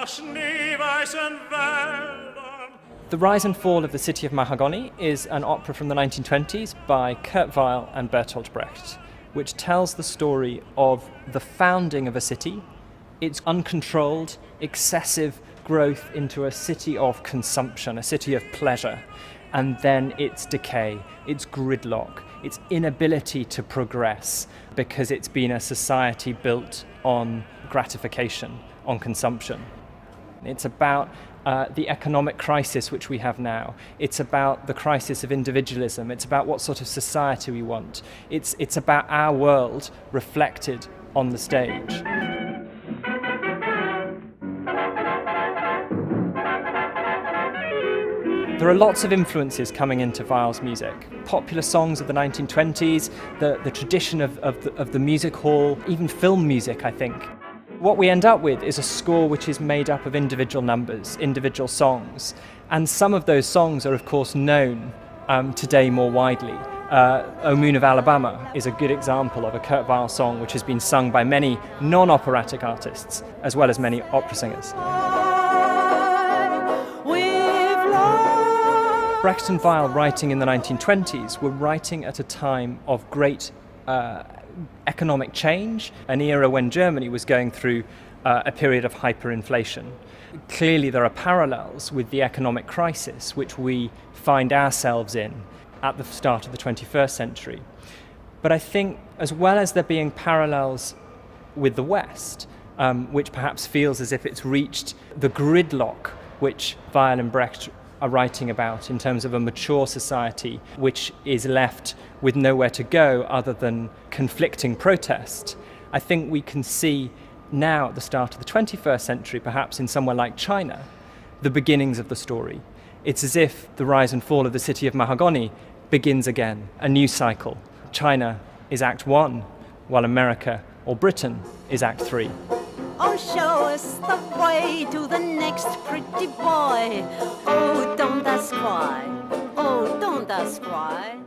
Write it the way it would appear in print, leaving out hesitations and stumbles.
schneeweißen Wäldern. The Rise and Fall of the City of Mahagonny is an opera from the 1920s by Weill and Bertolt Brecht, which tells the story of the founding of a city, its uncontrolled, excessive growth into a city of consumption, a city of pleasure, and then its decay, its gridlock, its inability to progress because it's been a society built on gratification, on consumption. It's about the economic crisis which we have now. It's about the crisis of individualism. It's about what sort of society we want. It's about our world reflected on the stage. There are lots of influences coming into Weill's music. Popular songs of the 1920s, the tradition of the music hall, even film music, I think. What we end up with is a score which is made up of individual numbers, individual songs. And some of those songs are, of course, known today more widely. O Moon of Alabama is a good example of a Weill song which has been sung by many non-operatic artists, as well as many opera singers. Brecht and Weill, writing in the 1920s, were writing at a time of great economic change, an era when Germany was going through a period of hyperinflation. Clearly there are parallels with the economic crisis which we find ourselves in at the start of the 21st century. But I think, as well as there being parallels with the West, which perhaps feels as if it's reached the gridlock which Weill and Brecht are writing about in terms of a mature society which is left with nowhere to go other than conflicting protest, I think we can see now at the start of the 21st century, perhaps in somewhere like China, the beginnings of the story. It's as if the rise and fall of the city of Mahagonny begins again, a new cycle. China is Act 1, while America or Britain is Act 3. Oh, show us the way to the next pretty boy. Oh, don't ask why. Oh, don't ask why.